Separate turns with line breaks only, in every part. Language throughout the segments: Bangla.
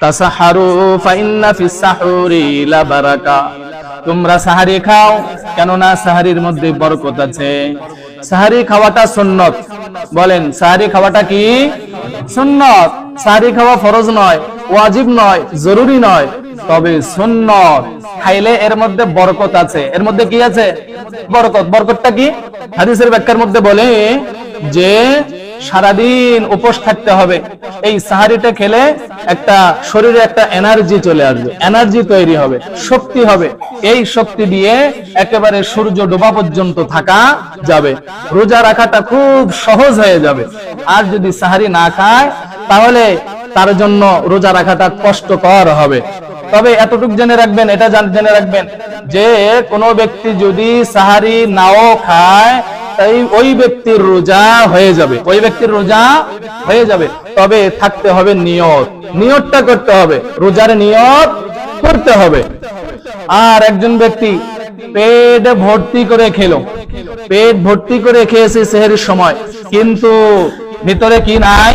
তাসাহারু ফাইন্না ফিস সাহুরি লা বারাকা, তোমরা সাহারি খাও, কেননা সাহারির মধ্যে বরকত আছে। সাহারি খাওয়াটা সুন্নত। বলেন, সাহারি খাওয়াটা কি সুন্নত? সাহারি খাওয়া ফরজ নয়, ওয়াজিব নয়, জরুরি নয়, তবে সুন্নত। খাইলে এর মধ্যে বরকত আছে। এর মধ্যে কি আছে? বরকত। বরকতটা কি? হাদিসের ব্যাখ্যার মধ্যে বলে যে সারাদিন উপোস থাকতে হবে। এই সাহারিটা খেলে একটা শরীরে একটা এনার্জি চলে আসবে, এনার্জি তৈরি হবে, শক্তি হবে। এই শক্তি দিয়ে একেবারে সূর্য ডোবা পর্যন্ত থাকা যাবে। রোজা রাখাটা খুব সহজ হয়ে যাবে। আর যদি সাহারি না খায় তাহলে তার জন্য রোজা রাখাটা কষ্টকর হবে। তবে এতটুকু জেনে রাখবেন, এটা জেনে রাখবেন যে কোনো ব্যক্তি যদি সাহারি নাও খায় তাই ওই ব্যক্তির রোজা হয়ে যাবে, ওই ব্যক্তির রোজা হয়ে যাবে। তবে থাকতে হবে নিয়ত, নিয়তটা করতে হবে, রোজার নিয়ত করতে হবে। আর একজন ব্যক্তি পেট ভর্তি করে খেলো, পেট ভর্তি করে খেয়েছে সেহরির সময়, কিন্তু ভিতরে কি নাই?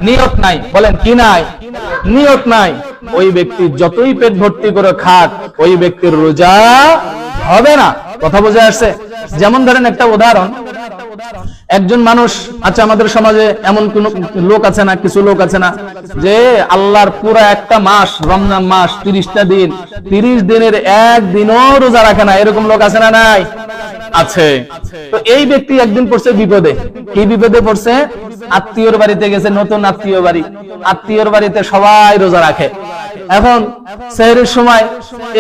নিয়ত নাই। বলেন, কি নাই? নিয়ত নাই। ওই ব্যক্তি যতই পেট ভর্তি করে খাক, ওই ব্যক্তির রোজা হবে না। কথা বোঝা আসছে? যেমন ধরেন একটা উদাহরণ, একজন মানুষ, আচ্ছা আমাদের সমাজে এমন কোন লোক আছে না, কিছু লোক আছে না, যে আল্লাহর পুরো একটা মাস, রমজান মাস 30টা দিন, 30 দিনের একদিনও রোজা রাখে না, এরকম লোক আছে না? নাই? আছে। তো এই ব্যক্তি একদিন পড়ছে বিপদে। কি বিপদে পড়ছে? আত্মীয়র বাড়িতে গেছে, নতুন আত্মীয় বাড়ি, আত্মীয়র বাড়িতে সবাই রোজা রাখে। এখন সেহরির সময়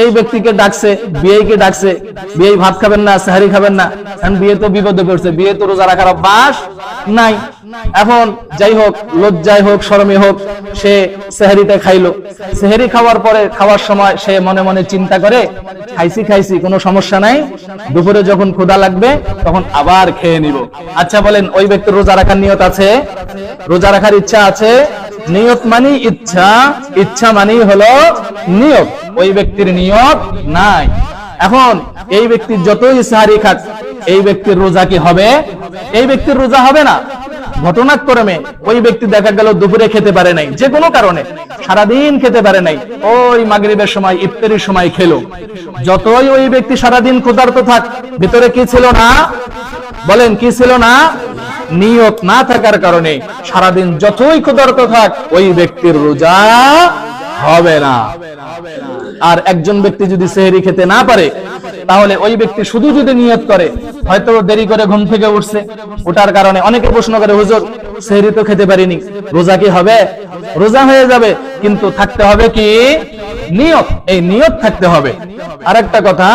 এই ব্যক্তিকে ডাকছে, বিয়েকে ডাকছে, বিয়ে ভাত খাবেন না, সেহরি খাবেন না। এখন বিয়ে তো বিপদে পড়ছে, বিয়ে তো রোজা রাখার অভ্যাস নাই। এখন যাই হোক, লজ্জায় হোক, শরমে হোক, সে সেহরিটা খাইলো। সেহরি খাওয়ার পরে, খাওয়ার সময় সে মনে মনে চিন্তা করে, খাইছি কোনো সমস্যা নাই, দুপুরে যখন ক্ষুধা লাগবে তখন আবার খেয়ে নিব। আচ্ছা বলেন, ওই ব্যক্তির রোজা রাখার নিয়ত আছে? রোজা রাখার ইচ্ছা আছে? নিয়ত মানে ইচ্ছা, ইচ্ছা মানে হলো নিয়ত। ওই ব্যক্তির নিয়ত নাই। এখন এই ব্যক্তি যতই সাহারি খাক, এই ব্যক্তির রোজা কি হবে? এই ব্যক্তির রোজা হবে না। ঘটনাক্রমে ওই ব্যক্তি দেখা গেল দুপুরে খেতে পারে নাই, যে কোনো কারণে সারাদিন খেতে পারে নাই, ওই মাগরিবের সময়, ইফতারির সময় খেলো। যতই ওই ব্যক্তি সারাদিন ক্ষুধার্ত থাক, ভিতরে কি ছিল না? বলেন, কি ছিল না? নিয়ত না থাকার কারণে সারাদিন যতই ক্ষুধার্ত থাক, ওই ব্যক্তির রোজা হবে না। আর একজন ব্যক্তি যদি সেহরি খেতে না পারে, তাহলে ওই ব্যক্তি শুধু যদি নিয়ত করে, হয়তো দেরি করে ঘুম থেকে উঠছে, ওঠার কারণে অনেকে প্রশ্ন করে, হুজুর সেহরি তো খেতে পারিনি, রোজা কি হবে? রোজা হয়ে যাবে, কিন্তু থাকতে হবে কি? নিয়ত। এই নিয়ত থাকতে হবে। আরেকটা কথা,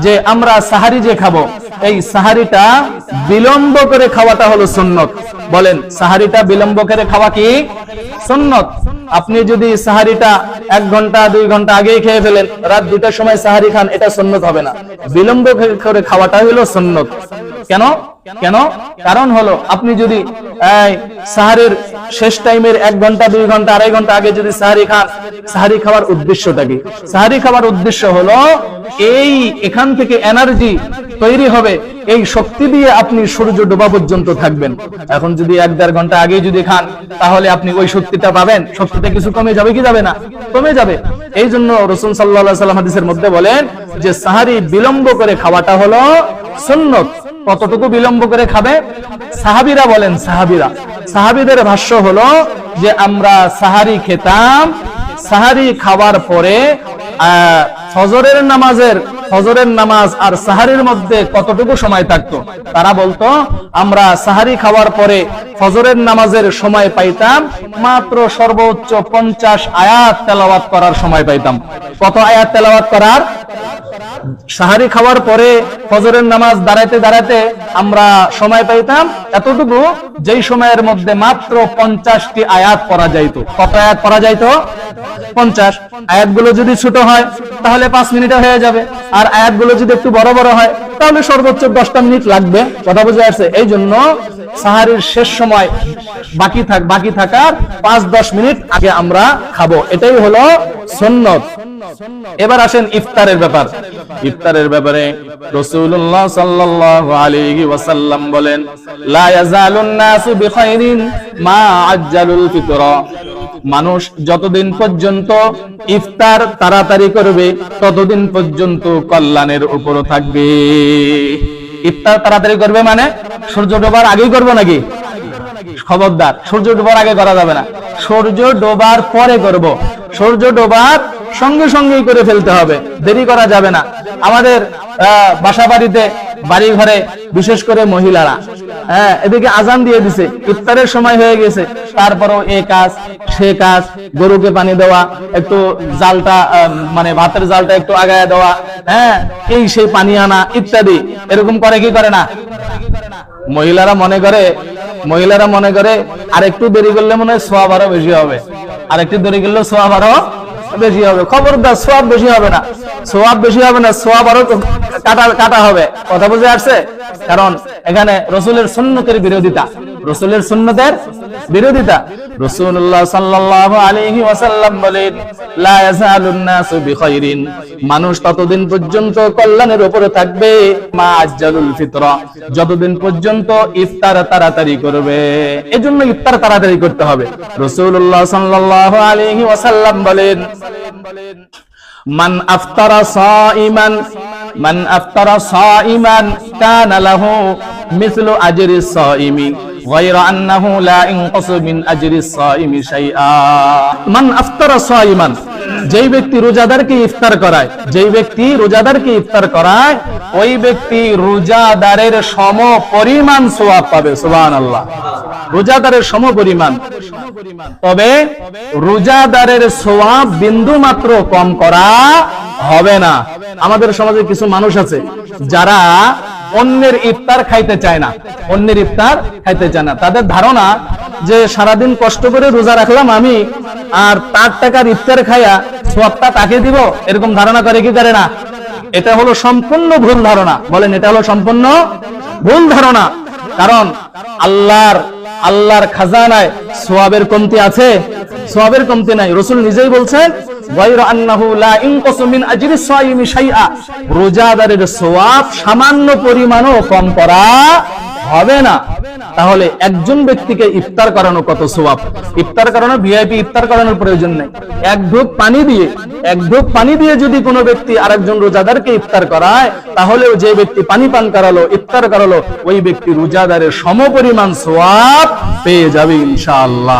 যে আমরা সাহারি যে খাবো, এই সাহারিটা বিলম্ব করে খাওয়াটা হলো সুন্নত। বলেন, সাহারিটা বিলম্ব করে খাওয়া কি সুন্নত? আপনি যদি সাহারিটা 1 ঘন্টা 2 ঘন্টা আগেই খেয়ে ফেলেন, রাত 2টার সময় সাহারি খান, এটা সুন্নত হবে না। বিলম্ব করে খাওয়াটা হলো সুন্নত। কেন? কারণ হলো, আপনি যদি সাহারির শেষ টাইমের 1 ঘন্টা 2 ঘন্টা 2.5 ঘন্টা আগে যদি সাহারি খান, সাহারি খাওয়ার উদ্দেশ্যটা কি? সাহারি খাওয়ার উদ্দেশ্য হলো এই এখান থেকে এনার্জি তৈরি হবে, এই শক্তি দিয়ে আপনি সূর্য ডোবা পর্যন্ত থাকবেন। এখন যদি 1-1.5 ঘন্টা আগে যদি খান, তাহলে আপনি ওই শক্তিটা পাবেন, শক্তিটা কিছু কমে যাবে কি যাবে না? কমে যাবে। এই জন্য রাসূল সাল্লাল্লাহু আলাইহি ওয়াসাল্লাম হাদিসের মধ্যে বলেন যে সাহারি বিলম্ব করে খাওয়াটা হলো সুন্নত। কতটুকু বিলম্ব করে খাবে? সাহাবীরা বলেন, সাহাবীদের ভাষ্য হলো যে আমরা সাহারি খেতাম, সাহারি খাওয়ার পরে ফজরের নামাজ আর সাহারির মধ্যে কতটুকু সময় থাকতো? তারা বলতো, আমরা সাহারি খাওয়ার পরে ফজরের নামাজের সময় পাইতাম মাত্র সর্বোচ্চ 50 আয়াত তেলাওয়াত করার সময় পাইতাম। কত আয়াত তেলাওয়াত করার? সাহারি খাওয়ার পরে ফজরের নামাজ দাঁড়াতে আমরা সময় পাইতাম এতটুকু, যেই সময়ের মধ্যে মাত্র 50টি আয়াত পড়া যাইতো। কত আয়াত পড়া যাইতো? 50। আয়াতগুলো যদি ছোট হয় তাহলে 5 মিনিটে হয়ে যাবে, আর আয়াতগুলো যদি একটু বড় বড় হয় তাহলে সর্বোচ্চ 10টা মিনিট লাগবে। কথা বুঝে আসছে? এই জন্য সাহারির শেষ সময় বাকি থাকার 5-10 মিনিট আগে আমরা খাবো, এটাই হলো সুন্নত। এবার আসেন ইফতারের ব্যাপার। ইফতারের ব্যাপারে রাসূলুল্লাহ সাল্লাল্লাহু আলাইহি ওয়াসাল্লাম বলেন, লা ইয়াজালুন নাসু বিখাইরিন মা আজ্জালুল ফিতরা। মানুষ যতদিন পর্যন্ত ইফতার তাড়াতাড়ি করবে ততদিন পর্যন্ত কল্যাণের উপর থাকবে। ইফতার তাড়াতাড়ি করবে মানে সূর্য ডোবার আগেই করবো নাকি? খবরদার, সূর্য ডোবার আগে করা যাবে না, সূর্য ডোবার পরে করব। সূর্য ডোবার সঙ্গে সঙ্গেই করে ফেলতে হবে, দেরি করা যাবে না। আমাদের বাসা বাড়িতে, বাড়ি ঘরে, বিশেষ করে মহিলারা এদিকে আজান দিয়ে দিছে, ইফতারের সময় হয়ে গেছে, তারপরেও এ কাজ সে কাজ, গরুকে পানি দেওয়া, একটু জালটা মানে ভাতের জালটা একটু আগায় দেওয়া, এই সেই পানি আনা ইত্যাদি, এরকম করে কি করে না? মহিলারা মনে করে আর একটু দেরি করলে মনে হয় সওয়াব আরো বেশি হবে, আর একটু দেরি করলে সওয়াব আরো বেশি হবে। খবরদার, সওয়াব বেশি হবে না, সওয়াব বেশি হবে না, সওয়াব আরো কাটা হবে। কথা বুঝে আসছে? কারণ এখানে রাসূলের সুন্নতের বিরোধিতা, রাসূলের সুন্নতের বিরোধিতা। রাসূলুল্লাহ সাল্লাল্লাহু আলাইহি ওয়াসাল্লাম বলেন, লা ইয়াজালুন নাসু বিখাইরিন, মানুষ ততদিন পর্যন্ত কল্যাণের উপরে থাকবে, মা আজ্জালুল ফিতরা, যতদিন পর্যন্ত ইফতার তাড়াতাড়ি করবে। এজন্য ইফতার তাড়াতাড়ি করতে হবে। রাসূলুল্লাহ সাল্লাল্লাহু আলাইহি ওয়াসাল্লাম বলেন, মান আফতারা সাইমান কানা লাহু মিসলু আজরিস সাইমি গায়রা আন্নাহু লা ইনকাসু মিন আজরিস সাইমি শাইআ। মান আফতারা সাইমান, যেই ব্যক্তি রোজাদারকে ইফতার করায়, ওই ব্যক্তি রোজাদারের সম পরিমাণ সওয়াব পাবে। সুবহানাল্লাহ, রোজাদারের সম পরিমাণ। তবে রোজাদারের সওয়াব বিন্দু মাত্র কম করা হবে না। আমাদের সমাজে কিছু মানুষ আছে যারা অন্যের ইফতার খাইতে চায় না, তাদের ধারণা যে সারাদিন কষ্ট করে রোজা রাখলাম আমি, আর তার টাকার ইফতার খাইয়া সওয়াবটা তাকে দিব, এরকম ধারণা করে কি করে না? এটা হলো সম্পূর্ণ ভুল ধারণা। বলেন, এটা হলো সম্পূর্ণ ভুল ধারণা। কারণ আল্লাহর খাজানায় সওয়াবের কমতি আছে? সওয়াবের কমতি নাই। রাসূল নিজেই বলছেন, গায়রা আন্নাহু লা ইনকাসু মিন আজরিস সাইমি শাইআ, রোজাদারের সওয়াব সামান্য পরিমাণও কম করা হবে না। তাহলে একজন ব্যক্তিকে ইফতার করানো কত সওয়াব! ইফতার করানো, ভিআইপি ইফতার করানোর প্রয়োজন নেই। এক ঢোক পানি দিয়ে যদি কোনো ব্যক্তি আরেকজন রোজাদারকে ইফতার করায়, তাহলেও যে ব্যক্তি পানি পান করালো, ইফতার করালো, ওই ব্যক্তি রোজাদারের সমপরিমাণ সওয়াব পেয়ে যাবে ইনশাআল্লাহ।